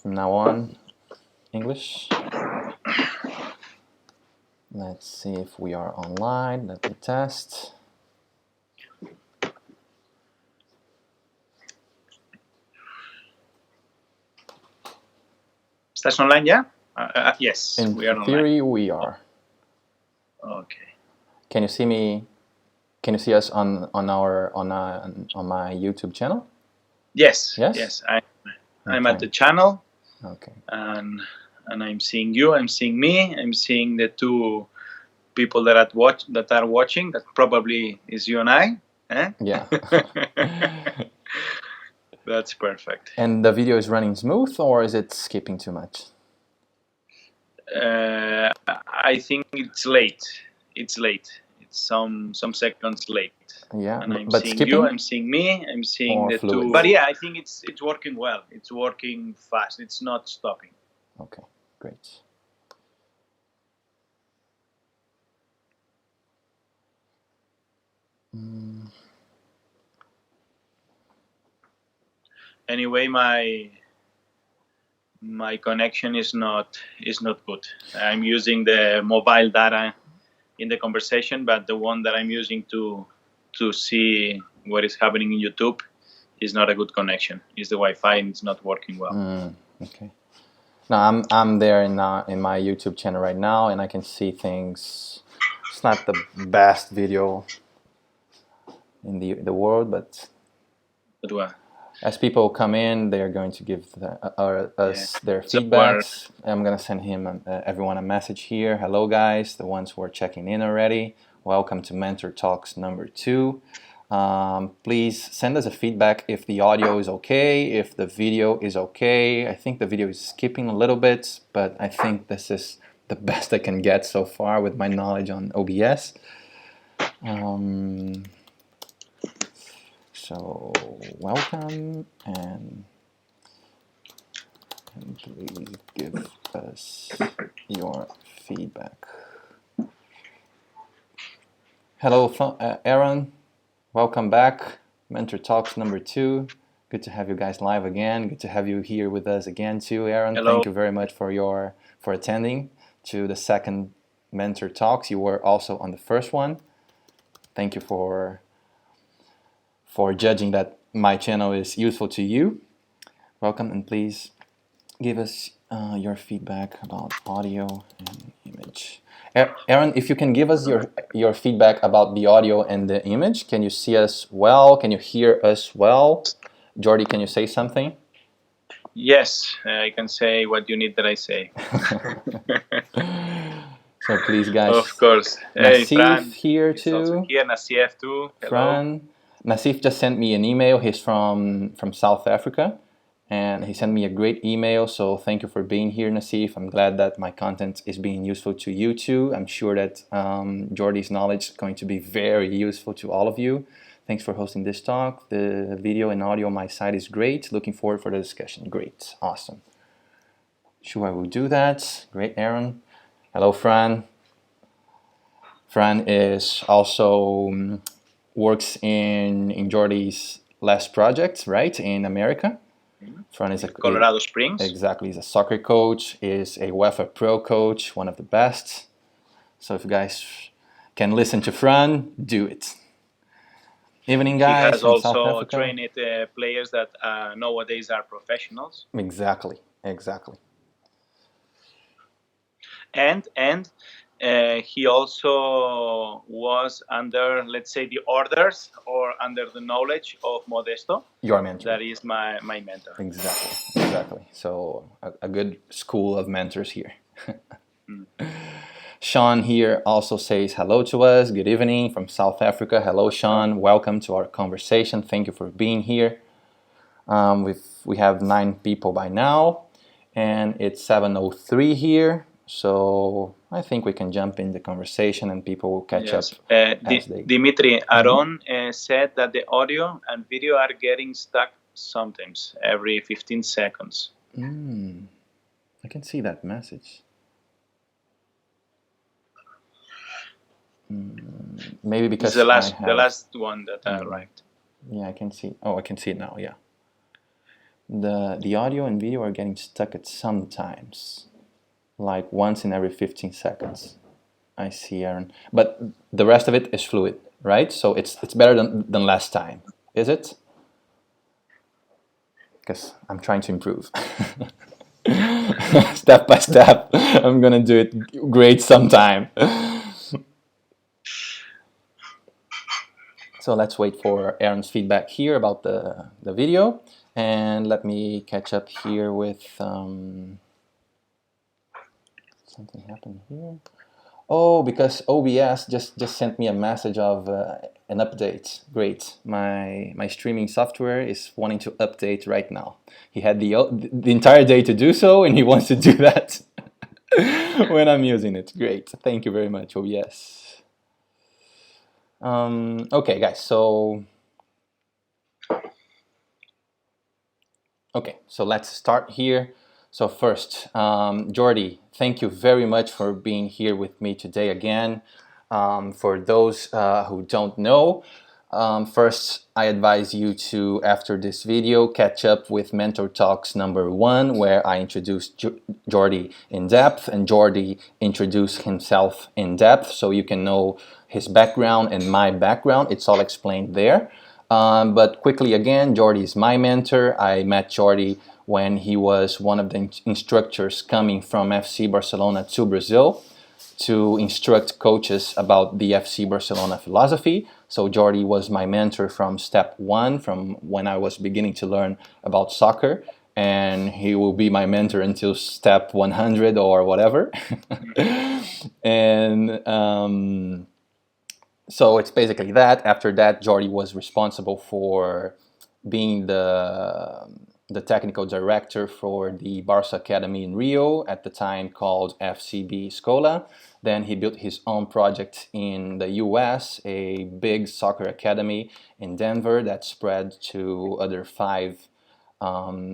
From now on, English. Let's see if we are online. Let me test. ¿Estás online ya? Yes, In we are theory, online. we are. Okay. Can you see me? Can you see us on my YouTube channel? Yes. Yes? Yes. I'm Okay. at the channel, Okay. and I'm seeing you. I'm seeing me. I'm seeing the two people that are watching. That probably is you and I. Eh? Yeah. That's perfect. And the video is running smooth, or is it skipping too much? I think it's late. It's late. It's some seconds late. Yeah, And I'm but seeing skipping? you. I'm seeing me. I'm seeing Or the fluid? two. But yeah, I think it's working well. It's working fast. It's not stopping. Okay, great. Anyway, my connection is not good. I'm using the mobile data in the conversation, but the one that I'm using to see what is happening in YouTube is not a good connection. It's the Wi-Fi and it's not working well. Okay. Now I'm there in my YouTube channel right now, and I can see things. It's not the best video in the world, but as people come in, they are going to give us their feedbacks. I'm going to send everyone a message here. Hello, guys, the ones who are checking in already. Welcome to Mentor Talks number 2. Please send us a feedback if the audio is okay, if the video is okay. I think the video is skipping a little bit, but I think this is the best I can get so far with my knowledge on OBS. So welcome, and please give us your feedback. Hello, Aaron. Welcome back. Mentor Talks number 2. Good to have you guys live again. Good to have you here with us again too, Aaron. Hello. Thank you very much for attending to the second Mentor Talks. You were also on the first one. Thank you for judging that my channel is useful to you. Welcome, and please give us your feedback about audio and image. Aaron, if you can give us your feedback about the audio and the image. Can you see us well? Can you hear us well? Jordi, can you say something? Yes, I can say what you need that I say. So please, guys. Of course. Nassif Hey, Fran here is too. also here. Nassif too. Hello. Fran. Nassif just sent me an email. He's from South Africa, and he sent me a great email. So thank you for being here, Nassif. I'm glad that my content is being useful to you too. I'm sure that Jordi's knowledge is going to be very useful to all of you. Thanks for hosting this talk. The video and audio on my side is great. Looking forward for the discussion. Great. Awesome. Sure, I will do that. Great, Aaron. Hello, Fran. Fran is also works in Jordi's last project, right, in America. Fran is Colorado Springs. Exactly. He's a soccer coach, is a UEFA Pro coach, one of the best. So if you guys can listen to Fran, do it. Evening, guys. He has also trained players that nowadays are professionals. Exactly. And he also was under, let's say, the orders or under the knowledge of Modesto. Your mentor. That is my mentor. Exactly. So a good school of mentors here. Sean here also says hello to us. Good evening from South Africa. Hello, Sean. Welcome to our conversation. Thank you for being here. We have 9 people by now, and it's 7:03 here. So I think we can jump in the conversation, and people will catch up. Dimitri, Aaron said that the audio and video are getting stuck sometimes every 15 seconds. I can see that message. Maybe because it's the last one that arrived. Yeah, I can see. Oh, I can see it now. Yeah. The audio and video are getting stuck at sometimes, like once in every 15 seconds. I see, Aaron. But the rest of it is fluid, right? So it's better than last time, is it? Because I'm trying to improve. Step by step, I'm gonna do it great sometime. So let's wait for Aaron's feedback here about the video. And let me catch up here with something happened here. Oh, because OBS just sent me a message of an update. Great, my streaming software is wanting to update right now. He had the entire day to do so, and he wants to do that when I'm using it. Great, thank you very much, OBS. Okay, guys. So let's start here. So first, Jordi, thank you very much for being here with me today again. For those who don't know, first I advise you to, after this video, catch up with Mentor Talks #1, where I introduced Jordi in depth, and Jordi introduced himself in depth, so you can know his background and my background. It's all explained there. But quickly again, Jordi is my mentor. I met Jordi when he was one of the instructors coming from FC Barcelona to Brazil to instruct coaches about the FC Barcelona philosophy. So Jordi was my mentor from step 1, from when I was beginning to learn about soccer, and he will be my mentor until step 100 or whatever. And so it's basically that. After that, Jordi was responsible for being the technical director for the Barca Academy in Rio, at the time called FCB Scola. Then he built his own project in the US, a big soccer academy in Denver that spread to other 5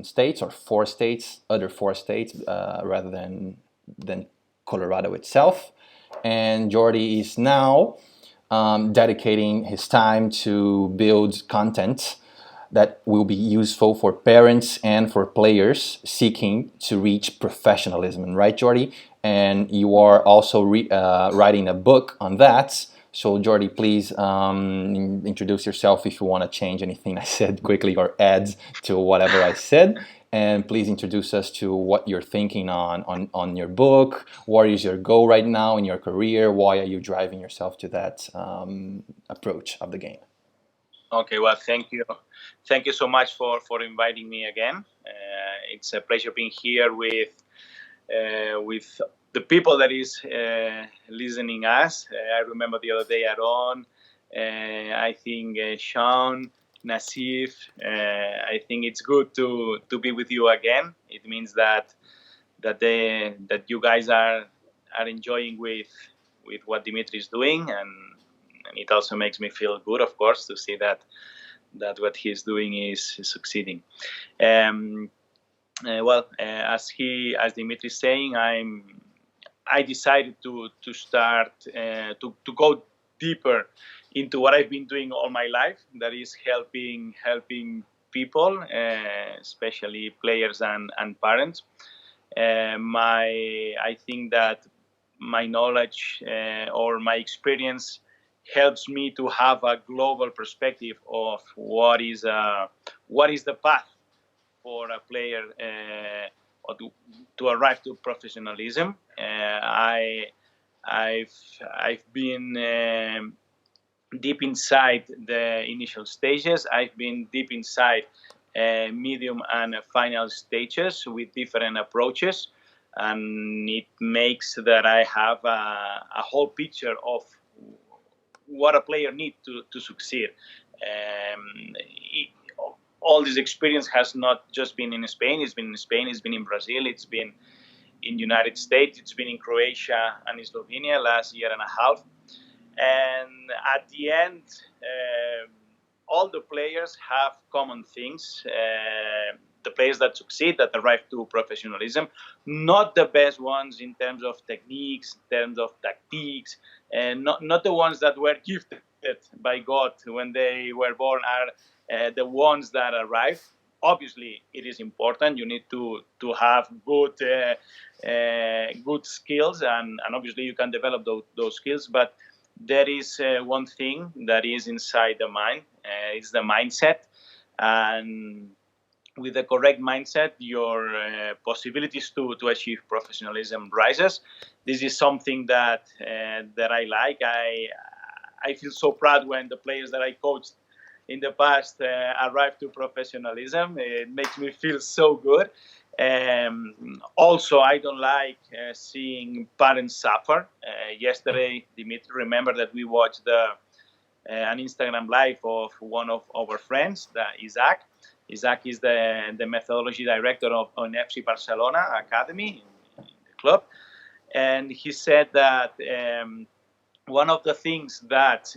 states, or 4 states, rather than Colorado itself. And Jordi is now dedicating his time to build content that will be useful for parents and for players seeking to reach professionalism, right, Jordi? And you are also writing a book on that. So, Jordi, please introduce yourself if you want to change anything I said quickly or add to whatever I said. And please introduce us to what you're thinking on your book. What is your goal right now in your career? Why are you driving yourself to that approach of the game? Okay, well, thank you. Thank you so much for inviting me again. It's a pleasure being here with the people that is listening us. I remember the other day Aaron, I think Sean, Nasif. I think it's good to be with you again. It means that you guys are enjoying with what Dimitri is doing, and it also makes me feel good, of course, to see that what he's doing is succeeding. As Dimitri is saying, I decided to start to go deeper into what I've been doing all my life. That is helping people, especially players and parents. I think that my knowledge or my experience helps me to have a global perspective of what is the path for a player or to arrive to professionalism. I've been deep inside the initial stages. I've been deep inside medium and final stages with different approaches, and it makes that I have a whole picture of what a player needs to succeed. All this experience has not just been in Spain. It's been in Spain, it's been in Brazil, it's been in United States, it's been in Croatia and in Slovenia last year and a half. And at the end, all the players have common things. The players that succeed, that arrive to professionalism, not the best ones in terms of techniques, in terms of tactics, and not the ones that were gifted by God when they were born are the ones that arrive. obviously it is important. You need to have good skills, and obviously you can develop those skills. But there is one thing that is inside the mind. It's the mindset, and with the correct mindset, your possibilities to achieve professionalism rises. This is something that I like. I feel so proud when the players that I coached in the past arrive to professionalism. It makes me feel so good. Also, I don't like seeing parents suffer. Yesterday, Dimitri, remember that we watched an Instagram live of one of our friends, Isaac. Isaac is the methodology director of on FC Barcelona Academy in the club, and he said that one of the things that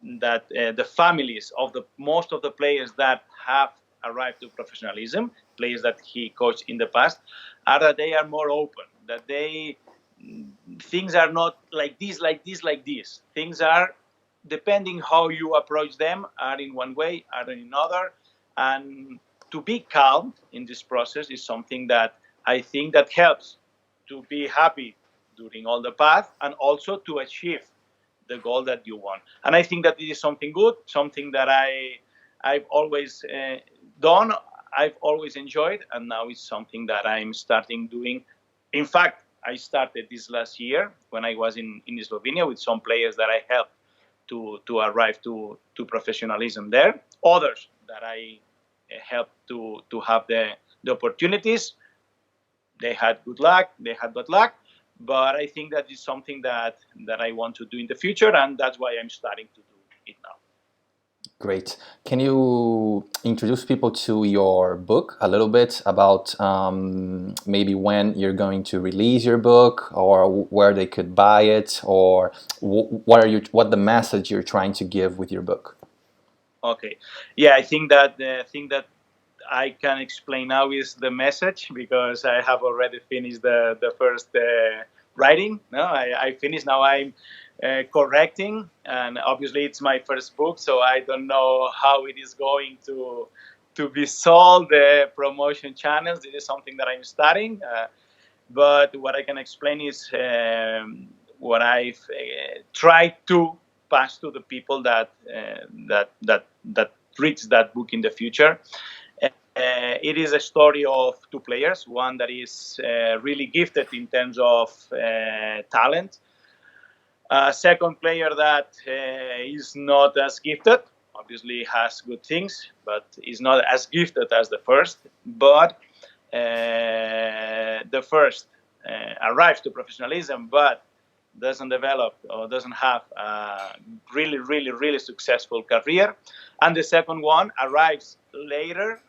the families of the most of the players that have arrived to professionalism, players that he coached in the past, are that they are more open, that they things are not like this, like this, like this. Things are depending how you approach them, are in one way, are in another, and to be calm in this process is something that I think that helps to be happy during all the path and also to achieve the goal that you want. And I think that this is something good, something that I've always done, I've always enjoyed, and now it's something that I'm starting doing. In fact, I started this last year when I was in Slovenia with some players that I helped to arrive to professionalism there. Others that I helped to have the opportunities. They had good luck, they had bad luck, but I think that is something that I want to do in the future, and that's why I'm starting to do it now. Great. Can you introduce people to your book a little bit about maybe when you're going to release your book, or where they could buy it, or what the message you're trying to give with your book? Okay, yeah, I think that the thing that I can explain now is the message, because I have already finished the first writing. No, I finished. Now I'm correcting, and obviously it's my first book, so I don't know how it is going to be sold. The promotion channels. This is something that I'm studying. But what I can explain is what I've tried to pass to the people that reads that book in the future. It is a story of two players, one that is really gifted in terms of talent, a second player that is not as gifted, obviously has good things, but is not as gifted as the first. But the first arrives to professionalism, but doesn't develop or doesn't have a really, really, really successful career. And the second one arrives later,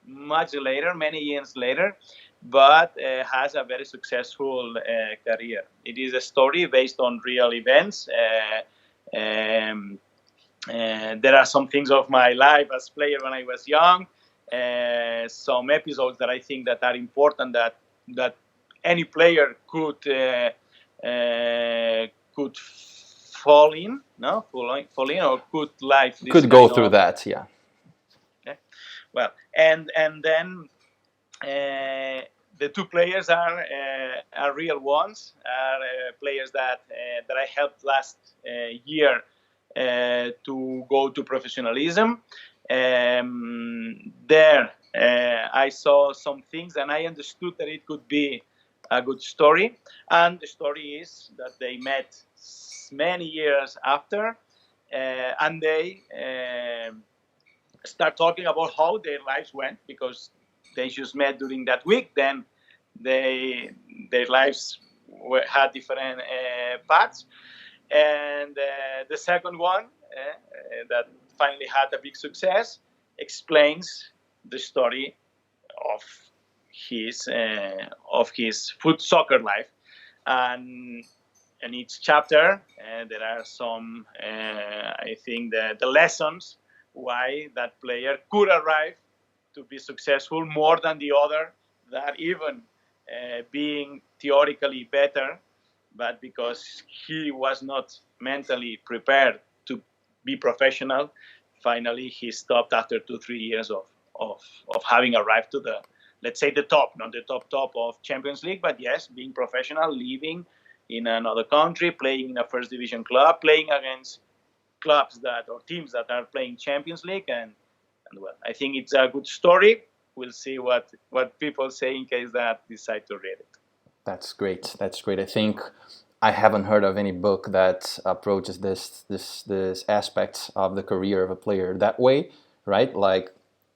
much later, many years later, but has a very successful career. It is a story based on real events. There are some things of my life as player when I was young, some episodes that I think that are important that any player could fall in, no, fall in, or could life this Could go kind through of, that, yeah. okay. Well, and then the two players are real ones, are players that I helped last year to go to professionalism. There, I saw some things, and I understood that it could be a good story. And the story is that they met many years after, and they start talking about how their lives went, because they just met during that week. Then their lives had different paths. And the second one that finally had a big success explains the story of his foot soccer life. And in each chapter there are some I think the lessons why that player could arrive to be successful more than the other, that even being theoretically better, but because he was not mentally prepared to be professional, finally he stopped after 2-3 years of having arrived to the, let's say, the top, not the top of Champions League, but yes, being professional, living in another country, playing in a first division club, playing against clubs that or teams that are playing Champions League, and well, I think it's a good story. We'll see what people say in case that decide to read it. That's great. That's great. I think I haven't heard of any book that approaches this aspect of the career of a player that way, right? Like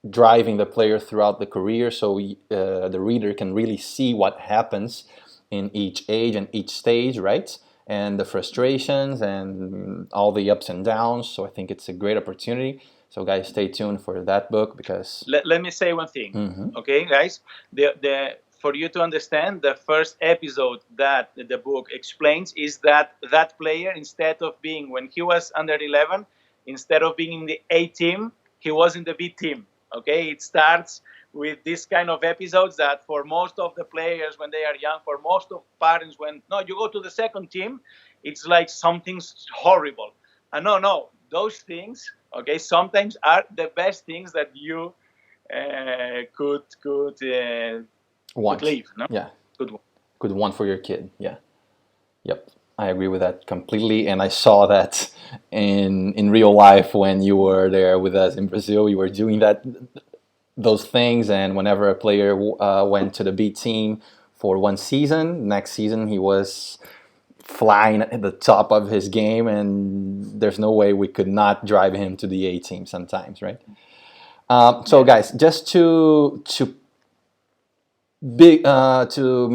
driving the player throughout the career, so the reader can really see what happens in each age and each stage, right? And the frustrations and all the ups and downs. So I think it's a great opportunity. So guys, stay tuned for that book because Let me say one thing, okay, guys. The For you to understand, the first episode that the book explains is that that player, instead of being when he was under 11, instead of being in the A team, he was in the B team. Okay, it starts with this kind of episodes that for most of the players when they are young, for most of parents when no, you go to the second team, it's like something's horrible. And no, those things, okay, sometimes are the best things that you could leave. No, yeah, good. good one for your kid. Yeah. Yep, I agree with that completely, and I saw that in real life when you were there with us in Brazil. You were doing those things, and whenever a player went to the B team for one season, next season he was flying at the top of his game, and there's no way we could not drive him to the A team sometimes, right? So, guys, just to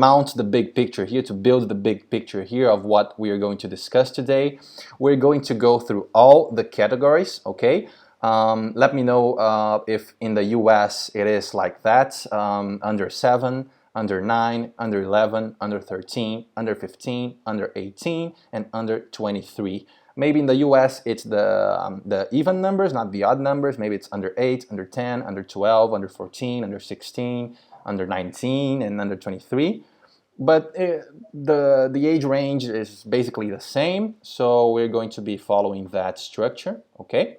mount the big picture here, to build the big picture here of what we are going to discuss today, we're going to go through all the categories, okay? Let me know if in the US it is like that, under 7, under 9, under 11, under 13, under 15, under 18, and under 23. Maybe in the US it's the even numbers, not the odd numbers. Maybe it's under 8, under 10, under 12, under 14, under 16, under 19, and under 23. But the age range is basically the same, so we're going to be following that structure, okay?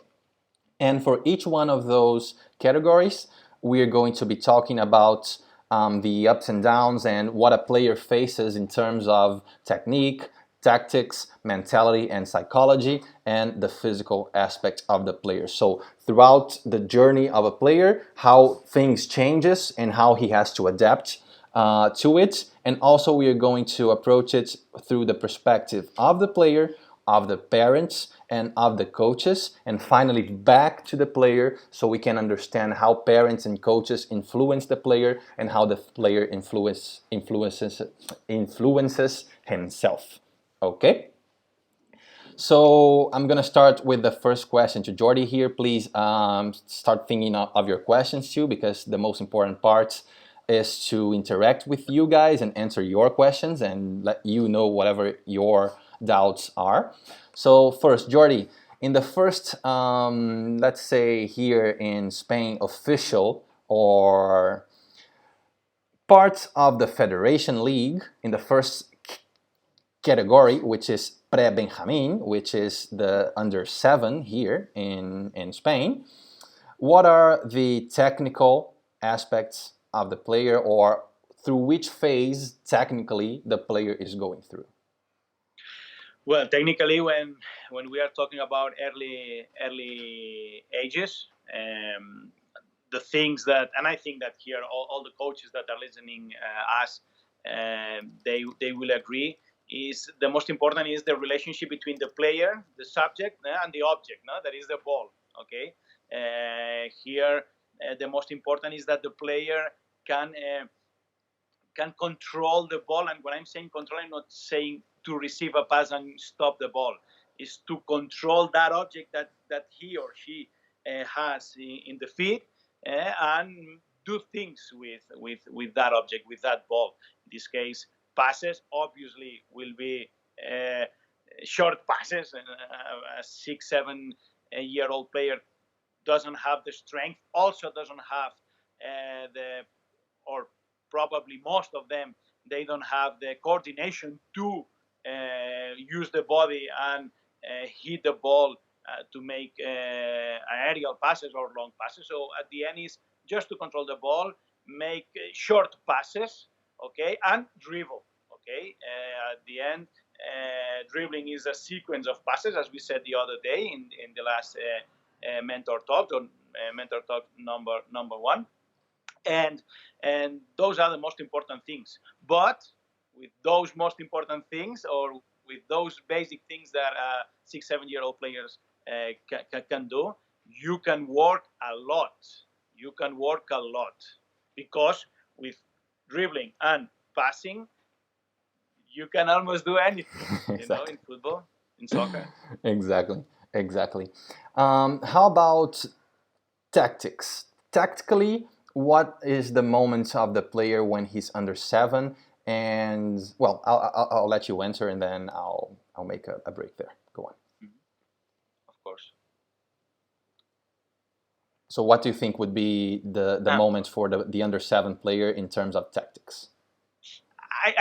And for each one of those categories, we are going to be talking about the ups and downs and what a player faces in terms of technique, tactics, mentality, and psychology, and the physical aspect of the player. So throughout the journey of a player, how things changes and how he has to adapt to it. And also we are going to approach it through the perspective of the player, of the parents, and of the coaches, and finally back to the player, so we can understand how parents and coaches influence the player and how the player influences himself. Okay? So I'm gonna start with the first question to Jordi here. Please start thinking of your questions too, because the most important part is to interact with you guys and answer your questions and let you know whatever your doubts are. So first, Jordi, in the first, let's say here in Spain, official or part of the Federation League, in the first category, which is pre-Benjamin, which is the under 7 here in Spain, what are the technical aspects of the player, or through which phase technically the player is going through? Well, technically, when we are talking about early ages, the things that, and I think that here all the coaches that are listening us, they will agree, is the most important is the relationship between the player, the subject, and the object. No? That is the ball. Okay, here the most important is that the player can control the ball. And when I'm saying control, I'm not saying to receive a pass and stop the ball. Is to control that object that he or she has in the feet, and do things with that object, with that ball. In this case, passes obviously will be short passes. A 6-7 year old player doesn't have the strength, also doesn't have the or probably most of them, they don't have the coordination to use the body and hit the ball to make aerial passes or long passes. So at the end is just to control the ball, make short passes, okay, and dribble, okay. At the end, dribbling is a sequence of passes, as we said the other day in the last mentor talk, or mentor talk number one, and those are the most important things. But with those most important things, or with those basic things that 6-7 year old players can do, you can work a lot. You can work a lot, because with dribbling and passing, you can almost do anything. Exactly. In football, in soccer. Exactly. Exactly. How about tactics? Tactically, what is the moment of the player when he's under 7? And well, I'll let you answer, and then I'll make a break there. Go on. Of course. So, what do you think would be the Ah, moment for the under 7 player in terms of tactics?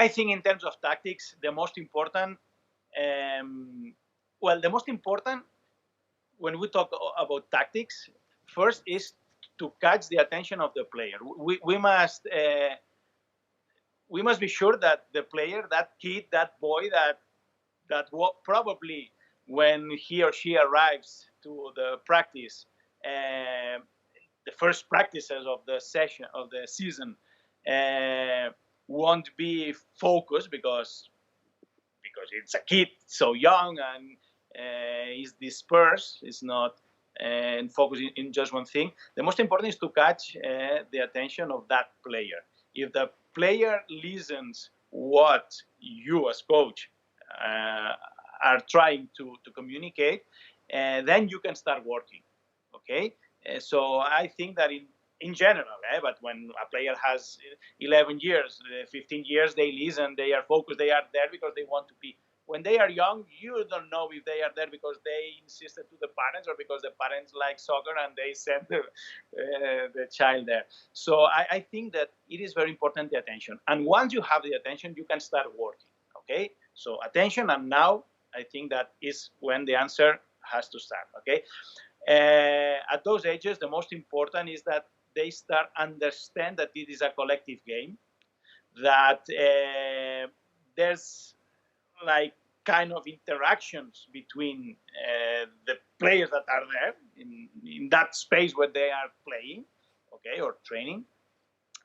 I think in terms of tactics, the most important, the most important when we talk about tactics, first is to catch the attention of the player. We must be sure that the player, that kid, that boy, that probably when he or she arrives to the practice, the first practices of the session of the season, won't be focused, because it's a kid so young, and is dispersed, is not and focusing in just one thing. The most important is to catch the attention of that player. If the player listens what you as coach are trying to communicate, then you can start working. Okay, so I think that in general, but when a player has 11 years, 15 years, they listen, they are focused, they are there because they want to be. When they are young, you don't know if they are there because they insisted to the parents, or because the parents like soccer and they send the child there. So I think that it is very important, the attention. And once you have the attention, you can start working. Okay, so attention, and now I think that is when the answer has to start. Okay, at those ages, the most important is that they start understand that it is a collective game, that there's like kind of interactions between the players that are there in that space where they are playing, okay, or training.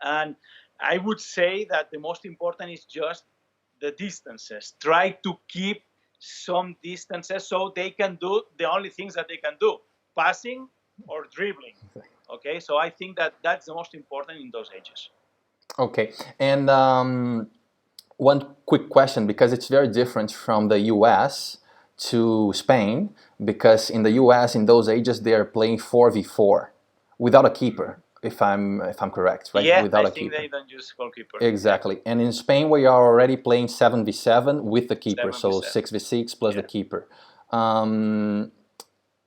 And I would say that the most important is just the distances. Try to keep some distances so they can do the only things that they can do: passing or dribbling. Okay, so I think that that's the most important in those ages. Okay, and one quick question, because it's very different from the US to Spain, because in the US in those ages they are playing 4v4 without a keeper, if I'm correct, right? Yeah, Without I a think keeper. they don't use goalkeeper. Exactly. And in Spain we are already playing 7v7 with the keeper, so 7v7. 6v6 plus the Yeah. keeper.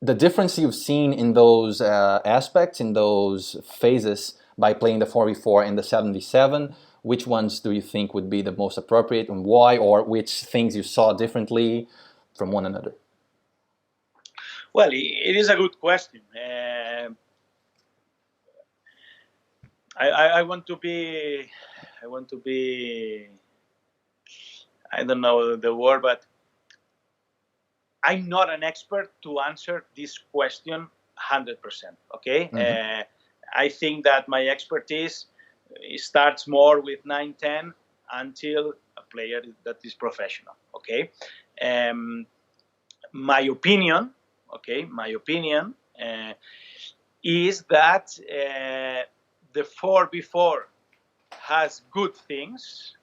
The difference you've seen in those aspects, in those phases, by playing the 4v4 and the 7v7, which ones do you think would be the most appropriate, and why, or which things you saw differently from one another? Well, it is a good question. I want to be, I want to be, I don't know the word, but I'm not an expert to answer this question 100%. Okay, I think that my expertise starts more with 9-10 until a player that is professional. Okay, my opinion. Okay, my opinion is that the 4v4 has good things,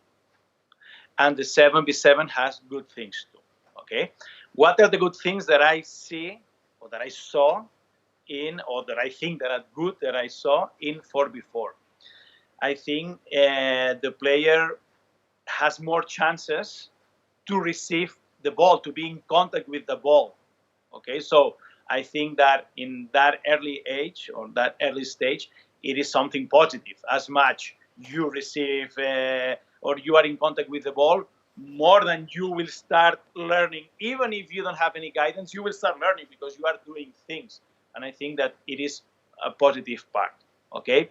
and the 7v7 has good things too. Okay, what are the good things that I see, or that I saw in, or that I think that are good, that I saw in 4v4? I think the player has more chances to receive the ball, to be in contact with the ball. Okay, so I think that in that early age, or that early stage, it is something positive. As much you receive or you are in contact with the ball, more than you will start learning. Even if you don't have any guidance, you will start learning because you are doing things. And I think that it is a positive part. Okay.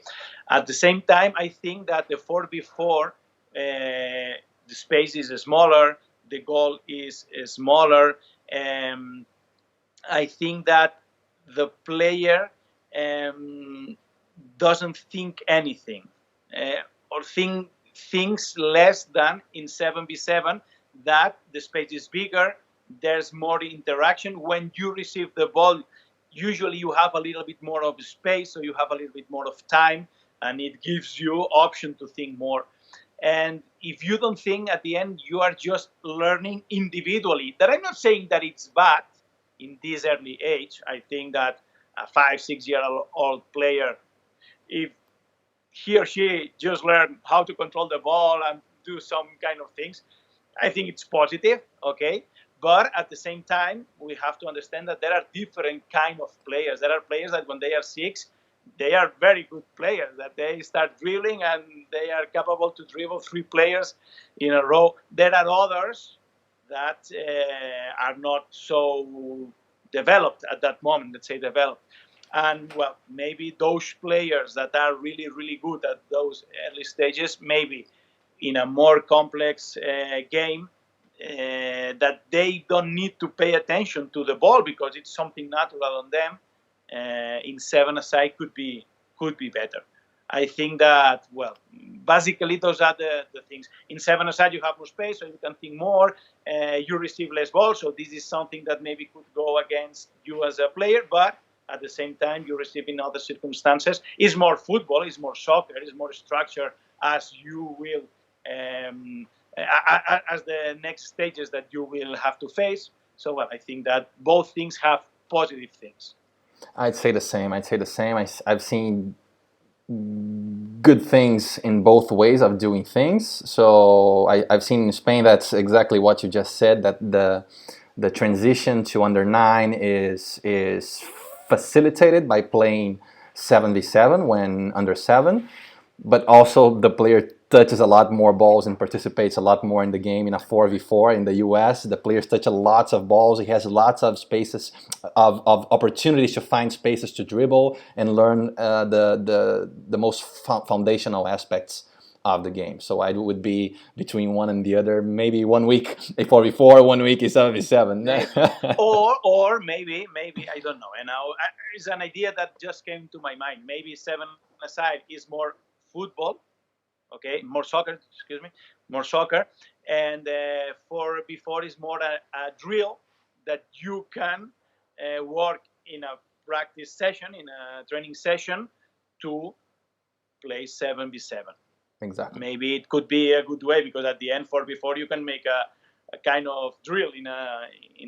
At the same time, I think that the 4v4, the space is smaller, the goal is smaller. Um, I think that the player um, doesn't think anything, or thinks less than in 7v7, that the space is bigger, there's more interaction. When you receive the ball, usually you have a little bit more of space, so you have a little bit more of time, and it gives you option to think more. And if you don't think, at the end you are just learning individually. That I'm not saying that it's bad in this early age. I think that a 5 6 year old player, if he or she just learn how to control the ball and do some kind of things, I think it's positive. Okay. But at the same time, we have to understand that there are different kind of players. There are players that when they are 6, they are very good players, that they start dribbling and they are capable to dribble 3 players in a row. There are others that are not so developed at that moment, let's say developed. And well, maybe those players that are really, really good at those early stages, maybe in a more complex game, that they don't need to pay attention to the ball because it's something natural on them. In 7 aside could be better. I think that, well, basically those are the things. In 7 aside you have more space, so you can think more. You receive less balls, so this is something that maybe could go against you as a player, but at the same time you receive in other circumstances. It's more football, it's more soccer, it's more structure, as you will as the next stages that you will have to face. So well, I think that both things have positive things. I'd say the same. I'd say the same. I've seen good things in both ways of doing things. So I've seen in Spain, that's exactly what you just said, that the transition to under 9 is facilitated by playing 7v7 when under 7, but also the player touches a lot more balls and participates a lot more in the game. In a 4v4 in the US, the players touch lots of balls. He has lots of spaces, of opportunities to find spaces to dribble and learn the most foundational aspects of the game. So I would be between one and the other. Maybe 1 week a 4v4, 1 week is 7v7. or maybe I don't know. And now it's an idea that just came to my mind. Maybe 7 aside is more football, okay, more soccer. Excuse me, more soccer, and 4v4 is more a drill that you can work in a practice session, in a training session, to play 7v7. Exactly. Maybe it could be a good way, because at the end 4v4 you can make a kind of drill in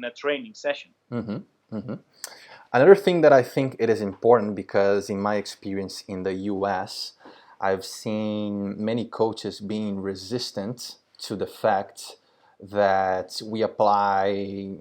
a training session. Mm-hmm. Mm-hmm. Another thing that I think it is important, because in my experience in the US, I've seen many coaches being resistant to the fact that we apply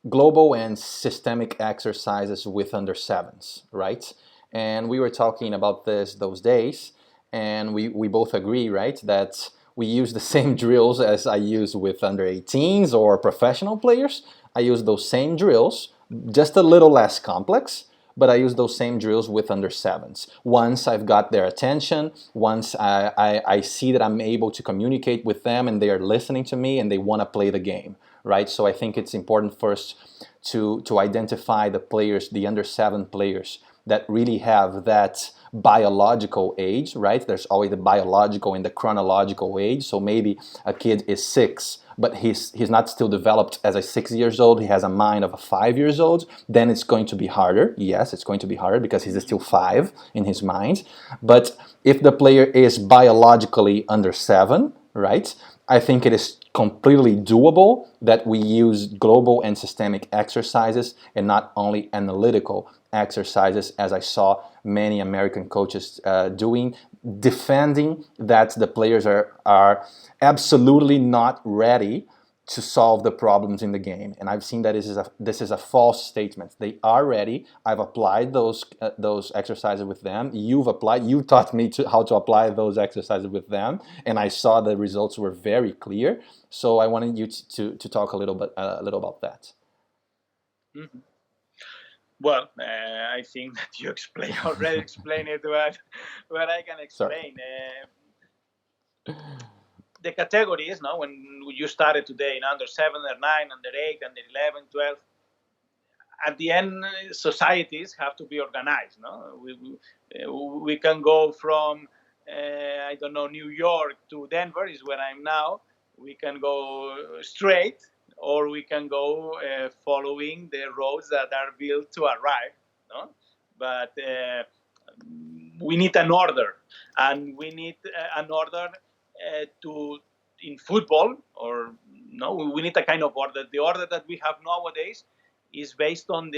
global and systemic exercises with under 7s, right? And we were talking about this those days, and we both agree, right, that we use the same drills as I use with under 18s or professional players. I use those same drills, just a little less complex, but I use those same drills with under 7s. Once I've got their attention, once I see that I'm able to communicate with them and they are listening to me and they want to play the game, right? So I think it's important first to identify the players, the under 7 players that really have that biological age, right? There's always the biological and the chronological age. So maybe a kid is 6, but he's not still developed as a 6 years old. He has a mind of a 5 years old. Then it's going to be harder. Yes, it's going to be harder because he's still 5 in his mind. But if the player is biologically under 7, right, I think it is completely doable that we use global and systemic exercises and not only analytical exercises, as I saw many American coaches doing, defending that the players are absolutely not ready to solve the problems in the game. And I've seen that this is a false statement. They are ready. I've applied those exercises with them. You taught me how to apply those exercises with them, and I saw the results were very clear. So I wanted you to talk a little about that. Mm-hmm. Well, I think that you already explained it. What I can explain. The categories, no, when you started today in under 7, under 9, under 8, under 11, 12. At the end, societies have to be organized. No, we can go from I don't know, New York to Denver is where I'm now. We can go straight, or we can go following the roads that are built to arrive. No, but we need an order, and we need an order to in football, or no, we need a kind of order. The order that we have nowadays is based on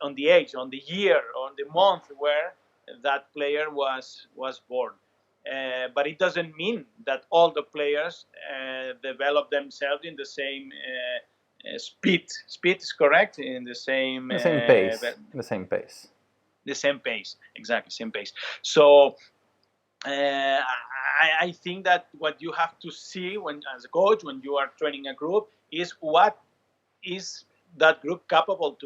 on the age, on the year, on the month where that player was born. But it doesn't mean that all the players develop themselves in the same speed. Speed is correct, in the same pace. The same pace. The same pace, exactly, same pace. So I think that what you have to see when, as a coach, when you are training a group, is what is that group capable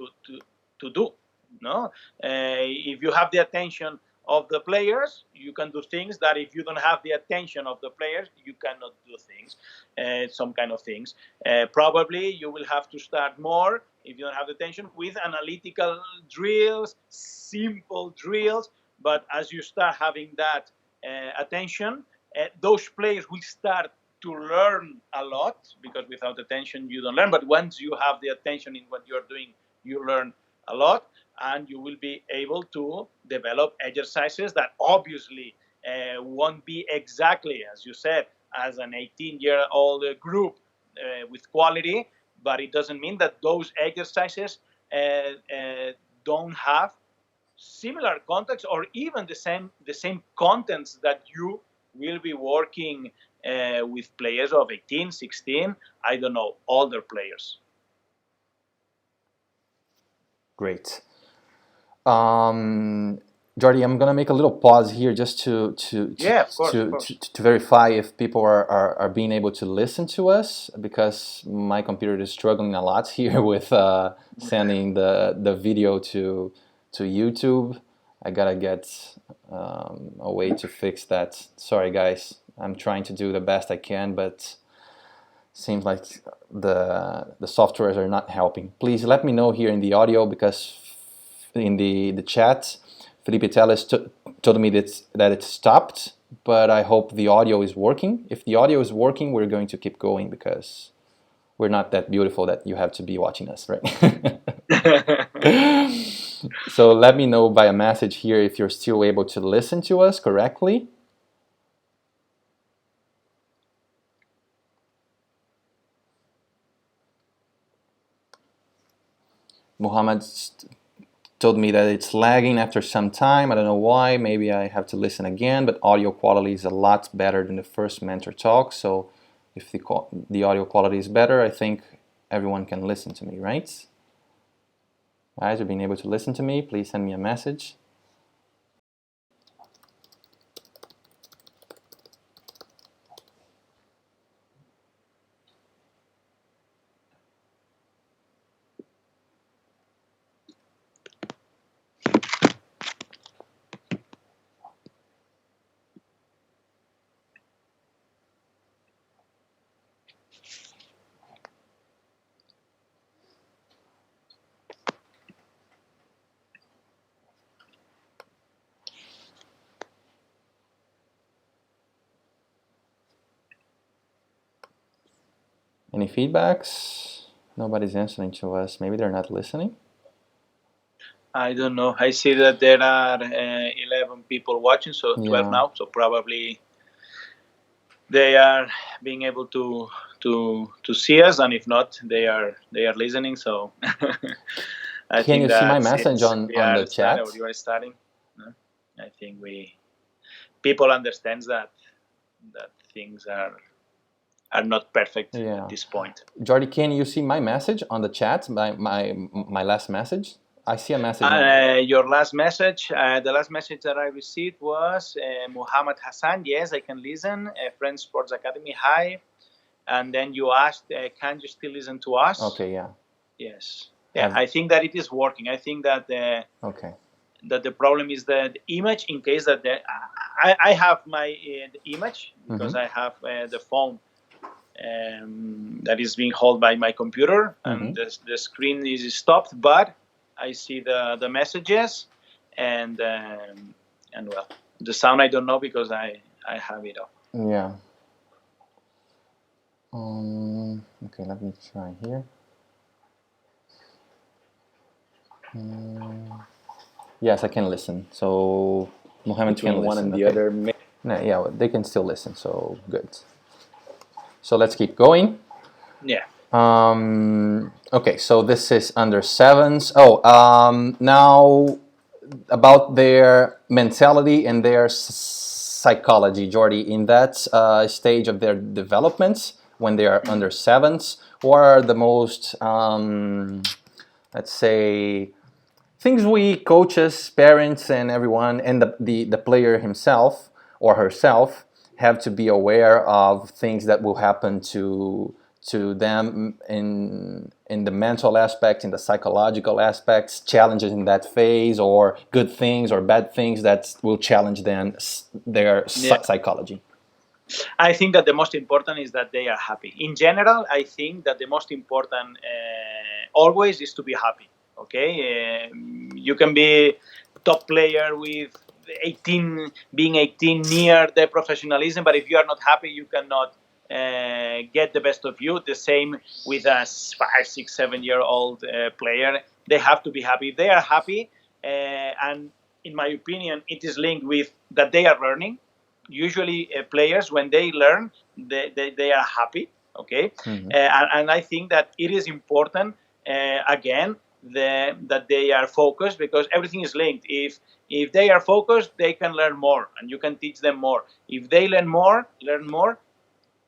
to do. No, if you have the attention of the players, you can do things that if you don't have the attention of the players, you cannot do things. Some kind of things. Probably you will have to start more, if you don't have the attention, with analytical drills, simple drills. But as you start having that attention, those players will start to learn a lot, because without attention you don't learn. But once you have the attention in what you're doing, you learn a lot, and you will be able to develop exercises that obviously won't be exactly, as you said, as an 18-year-old group with quality. But it doesn't mean that those exercises don't have similar context, or even the same contents that you will be working with players of 18, 16, I don't know, older players. Great. Jordi, I'm gonna make a little pause here just to verify if people are being able to listen to us, because my computer is struggling a lot here with sending the video to YouTube. I gotta get a way to fix that. Sorry guys, I'm trying to do the best I can, but seems like the softwares are not helping. Please let me know here in the audio, because in the chat Felipe Telles told me that it stopped, but I hope the audio is working. If the audio is working, we're going to keep going, because we're not that beautiful that you have to be watching us, right? So let me know by a message here if you're still able to listen to us correctly. Muhammad told me that it's lagging after some time. I don't know why. Maybe I have to listen again, but audio quality is a lot better than the first mentor talk. So if the audio quality is better, I think everyone can listen to me, right? Guys, you're being able to listen to me. Please send me a message. Any feedbacks? Nobody's answering to us. Maybe they're not listening. I don't know. I see that there are 11 people watching, so 12 now. So probably they are being able to see us, and if not, they are listening. So I Can think you see my message on the chat? Or you are starting. No? I think people understands that things are not perfect at this point. Jordi, can you see my message on the chat? My last message. I see a message. Your last message, the last message that I received was Muhammad Hassan. Yes, I can listen. Friends Sports Academy. Hi. And then you asked, can you still listen to us? Okay, yeah. Yes. Yeah, I think that it is working. I think that Okay. that the problem is the image. In case that I have my image because I have the phone that is being held by my computer, and the screen is stopped, but I see the messages, and well, the sound I don't know because I have it off. Yeah. Okay, let me try here. Yes, I can listen. So Mohammed Between can one listen. and the Okay. other. No, yeah, they can still listen. So good. So let's keep going. Yeah. Okay, so this is under sevens. Oh, now about their mentality and their psychology, Jordi, in that stage of their development when they are under sevens, what are the most, let's say, things we coaches, parents, and everyone, and the player himself or herself have to be aware of things that will happen to them in the mental aspect, in the psychological aspects, challenges in that phase, or good things or bad things that will challenge them their psychology. I think that the most important is that they are happy. In general, I think that the most important always is to be happy. Okay, you can be top player with 18, being 18 near the professionalism, but if you are not happy, you cannot get the best of you. The same with a 5, 6, 7 year old player. They have to be happy. If they are happy, and in my opinion, it is linked with that they are learning. Usually players, when they learn, they are happy. Okay. And I think that it is important again that they are focused, because everything is linked. If they are focused, they can learn more and you can teach them more. If they learn more,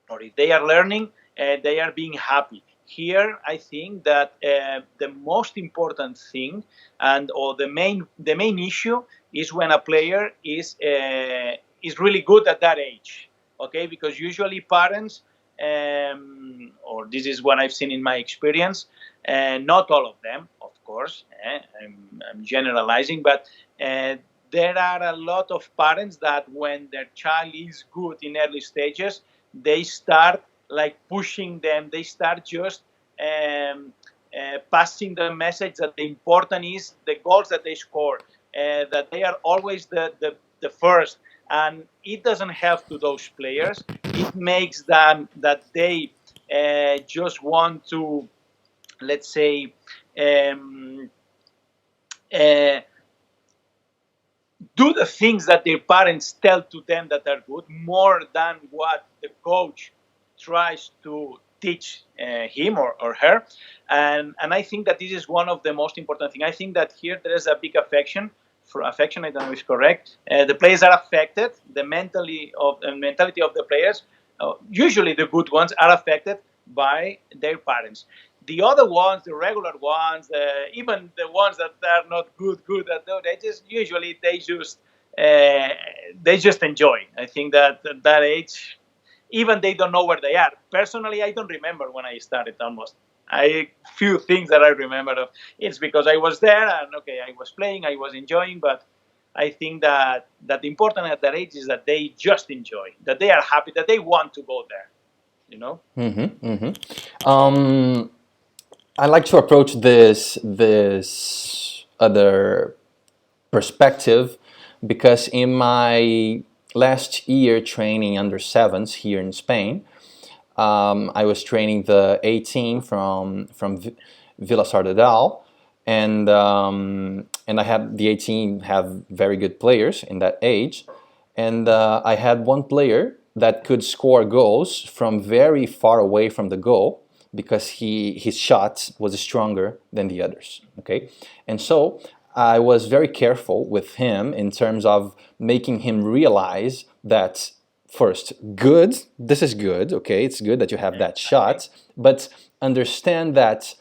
or if they are learning, they are being happy. Here, I think that the most important thing, or the main issue, is when a player is really good at that age. Okay, because usually parents, or this is what I've seen in my experience, not all of them, of course. I'm generalizing, but there are a lot of parents that when their child is good in early stages, they start like pushing them. They start just passing the message that the important is the goals that they score, that they are always the first, and it doesn't help to those players. It makes them that they just want to, let's say, do the things that their parents tell to them that are good, more than what the coach tries to teach him or her. And I think that this is one of the most important things. I think that here there is a big affection. For affection, I don't know if it's correct. The players are affected. The mentality of the players, usually the good ones, are affected by their parents. The other ones, the regular ones, even the ones that are not good at all, they just enjoy. I think that at that age, even they don't know where they are. Personally, I don't remember when I started almost. Few things that I remember of. It's because I was there and okay, I was playing, I was enjoying, but I think that the important at that age is that they just enjoy, that they are happy, that they want to go there. You know. I like to approach this other perspective because in my last year training under sevens here in Spain, I was training the A team from Villassar de Dal, and I had the A team have very good players in that age, and I had one player that could score goals from very far away from the goal because his shot was stronger than the others. Okay, and so I was very careful with him in terms of making him realize that first, good, this is good, okay, it's good that you have that shot, but understand that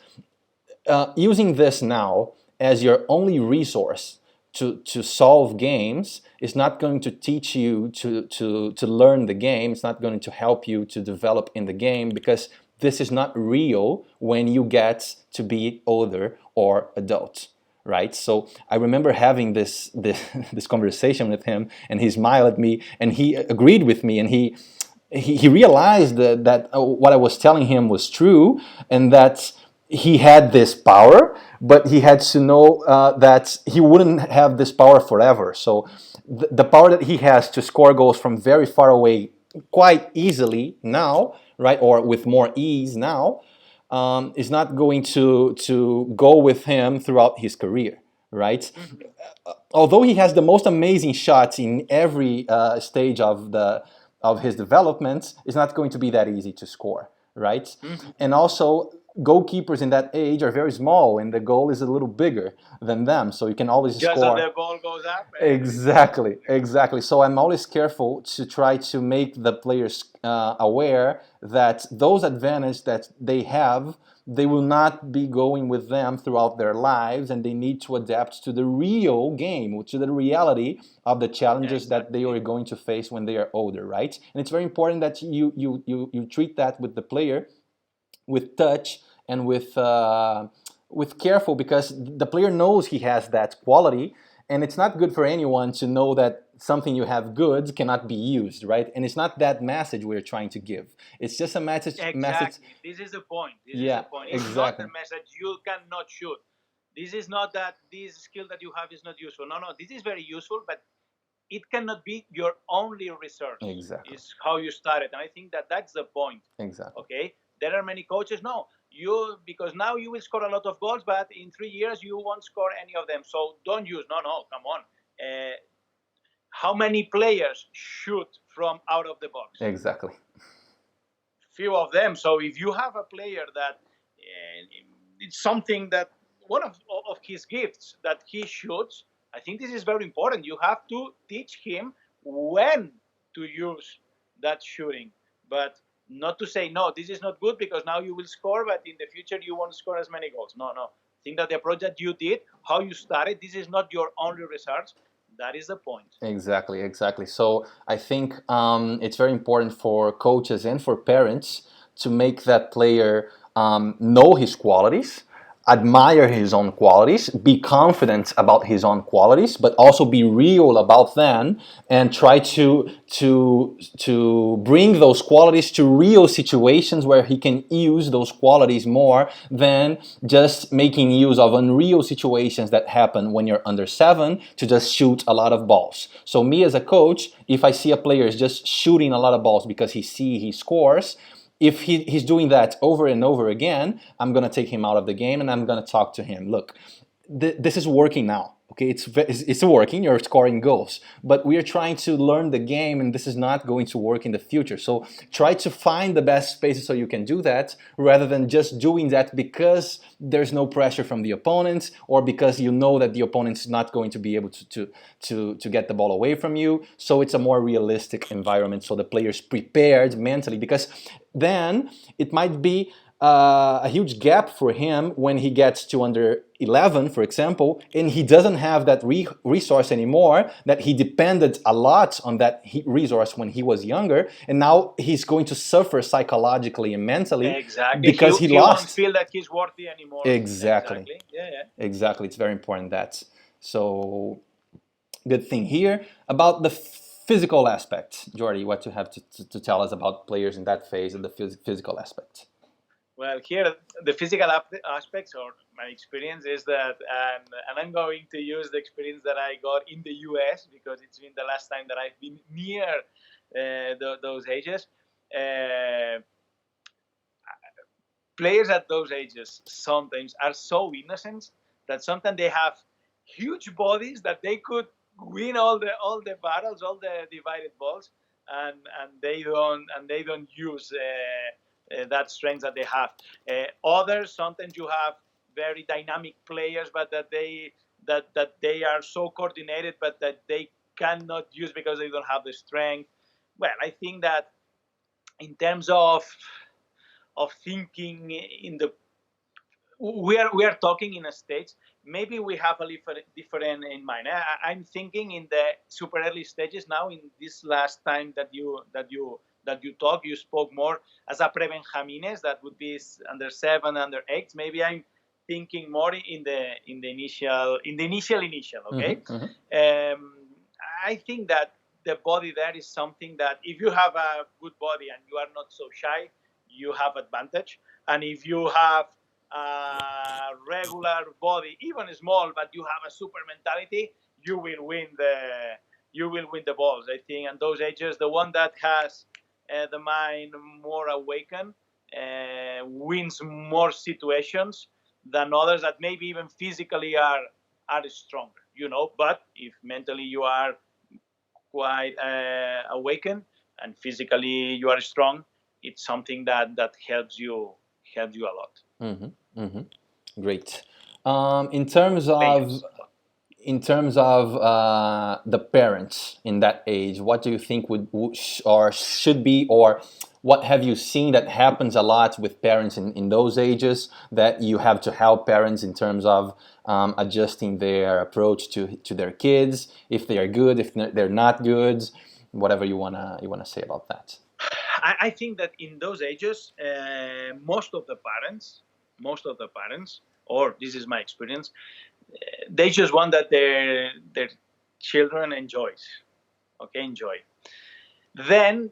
using this now as your only resource to solve games is not going to teach you to learn the game. It's not going to help you to develop in the game, because this is not real when you get to be older or adult, right? So I remember having this conversation with him, and he smiled at me, and he agreed with me, and he realized that what I was telling him was true, and that he had this power, but he had to know that he wouldn't have this power forever. So the power that he has to score goals from very far away quite easily now, right, or with more ease now, is not going to go with him throughout his career, right? Although he has the most amazing shots in every stage of his development, it's not going to be that easy to score, right? And also, goalkeepers in that age are very small, and the goal is a little bigger than them, so you can always Just score. that the ball goes up. Exactly. So I'm always careful to try to make the players aware that those advantages that they have, they will not be going with them throughout their lives, and they need to adapt to the real game, to the reality of the challenges that they are going to face when they are older, right? And it's very important that you treat that with the player with touch and with careful, because the player knows he has that quality, and it's not good for anyone to know that something you have good cannot be used, right? And it's not that message we're trying to give. It's just a message. Exactly. This is the point. This is the point. It's not the message you cannot shoot. This is not that this skill that you have is not useful. No, this is very useful, but it cannot be your only resource. Exactly. It's how you started. And I think that that's the point. Exactly. Okay? There are many coaches, no, because now you will score a lot of goals, but in 3 years you won't score any of them. So don't use. No, come on. How many players shoot from out of the box? Exactly. Few of them. So if you have a player that it's something that one of his gifts that he shoots, I think this is very important. You have to teach him when to use that shooting, but not to say, no, this is not good because now you will score, but in the future you won't score as many goals. No. I think that the approach that you did, how you started, this is not your only research. That is the point. Exactly. So I think it's very important for coaches and for parents to make that player know his qualities, admire his own qualities, be confident about his own qualities, but also be real about them, and try to bring those qualities to real situations where he can use those qualities more than just making use of unreal situations that happen when you're under 7 to just shoot a lot of balls. So me as a coach, if I see a player is just shooting a lot of balls because he scores, if he's doing that over and over again, I'm going to take him out of the game, and I'm going to talk to him. Look, this is working now. Okay, it's working. You're scoring goals, but we are trying to learn the game, and this is not going to work in the future. So try to find the best spaces so you can do that, rather than just doing that because there's no pressure from the opponent, or because you know that the opponent's not going to be able to get the ball away from you. So it's a more realistic environment, so the player's prepared mentally, because then it might be a huge gap for him when he gets to under 11, for example, and he doesn't have that resource anymore, that he depended a lot on that resource when he was younger, and now he's going to suffer psychologically and mentally because he lost. Won't feel that he's worthy anymore. Exactly. Yeah. Exactly. It's very important that. So, good thing here about the physical aspect. Jordi, what you have to tell us about players in that phase of the physical aspect? Well, here the physical aspects, or my experience is that, and I'm going to use the experience that I got in the US, because it's been the last time that I've been near those ages. Players at those ages sometimes are so innocent that sometimes they have huge bodies that they could win all the battles, all the divided balls, and they don't use that strength that they have. Others, sometimes you have very dynamic players, but that they are so coordinated, but that they cannot use because they don't have the strength. Well, I think that in terms of thinking in the we are talking in a stage maybe we have a little different in mind. I'm thinking in the super early stages now. In this last time that you talk, you spoke more as a pre-Benjamines, that would be under 7, under 8. Maybe I'm thinking more in the initial. Okay. I think that the body there is something that if you have a good body and you are not so shy, you have advantage. And if you have a regular body, even small, but you have a super mentality, you will win the balls. I think, and those ages, the one that has the mind more awakened wins more situations than others that maybe even physically are stronger. But if mentally you are quite awakened and physically you are strong, it's something that helps you a lot. Great. In terms of the parents in that age, what do you think or should be, or what have you seen that happens a lot with parents in those ages that you have to help parents in terms of adjusting their approach to their kids, if they are good, if they're not good, whatever you wanna say about that? I think that in those ages, most of the parents, or this is my experience, they just want that their children enjoy. Then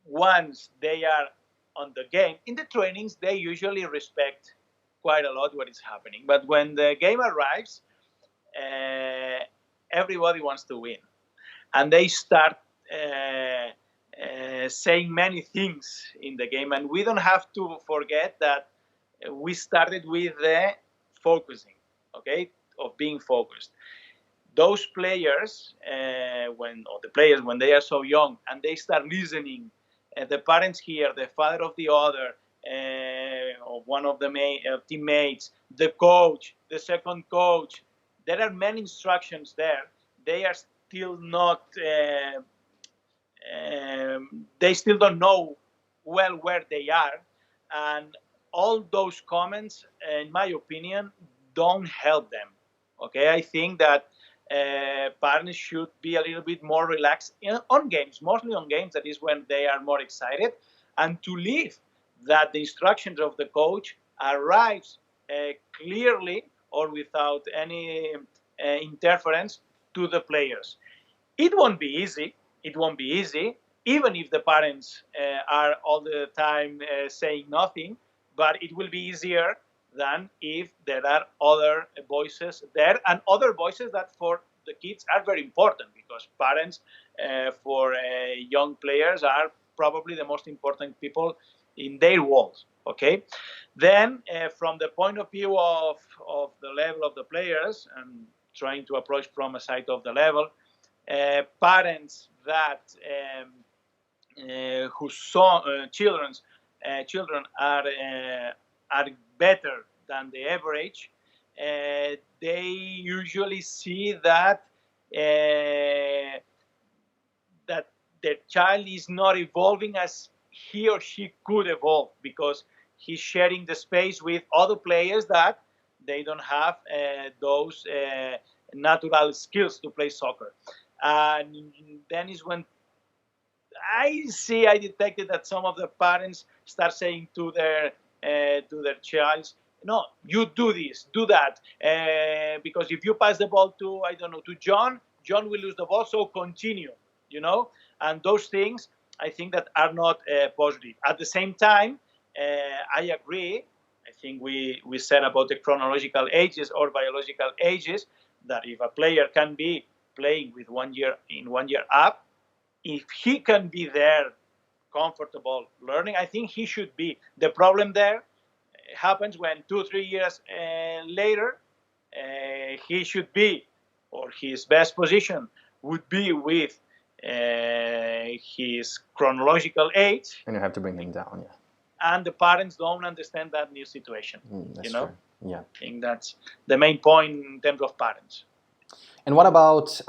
once they are on the game, in the trainings, they usually respect quite a lot what is happening. But when the game arrives, uh, everybody wants to win, and they start saying many things in the game. And we don't have to forget that we started with the focusing, okay, of being focused. Those players, when they are so young and they start listening, the parents here, the father of the other, of one of the teammates, the coach, the second coach, there are many instructions there. They are still not. They still don't know well where they are, and all those comments, in my opinion, don't help them. Okay, I think that parents should be a little bit more relaxed on games, mostly on games. That is when they are more excited, and to leave that the instructions of the coach arrives clearly or without any interference to the players. It won't be easy. It won't be easy, even if the parents are all the time saying nothing. But it will be easier than if there are other voices there, and other voices that for the kids are very important, because parents for young players are probably the most important people in their world. Okay, then from the point of view of the level of the players, and trying to approach from a side of the level, parents that whose children are better than the average, they usually see that that their child is not evolving as he or she could evolve, because he's sharing the space with other players that they don't have those natural skills to play soccer. And then is when I detected that some of the parents start saying to their child, "No, you do this, do that, because if you pass the ball to, I don't know, to John, John will lose the ball, so continue." And those things, I think, that are not positive. At the same time, I agree. I think we said about the chronological ages or biological ages, that if a player can be playing with 1 year up, if he can be there comfortable learning, I think he should be. The problem there happens when 2 3 years later, he should be, or his best position would be with his chronological age, And you have to bring him down, yeah. and the parents don't understand that new situation. That's true. Yeah. I think that's the main point in terms of parents. And what about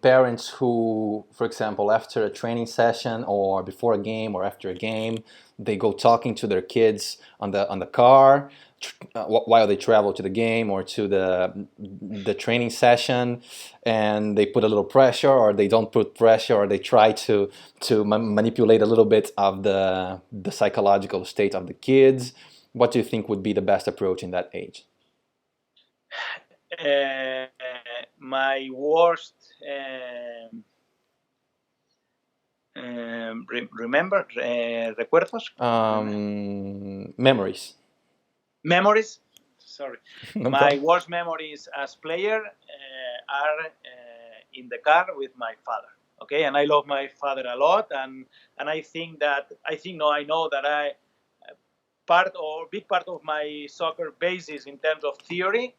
parents who, for example, after a training session or before a game or after a game, they go talking to their kids on the car? while they travel to the game or to the training session, and they put a little pressure, or they don't put pressure, or they try to manipulate a little bit of the psychological state of the kids. What do you think would be the best approach in that age? My worst recuerdos, Memories. memories. Sorry, No my problem. worst memories as player are in the car with my father. Okay, and I love my father a lot, and I think that I know that big part of my soccer basis in terms of theory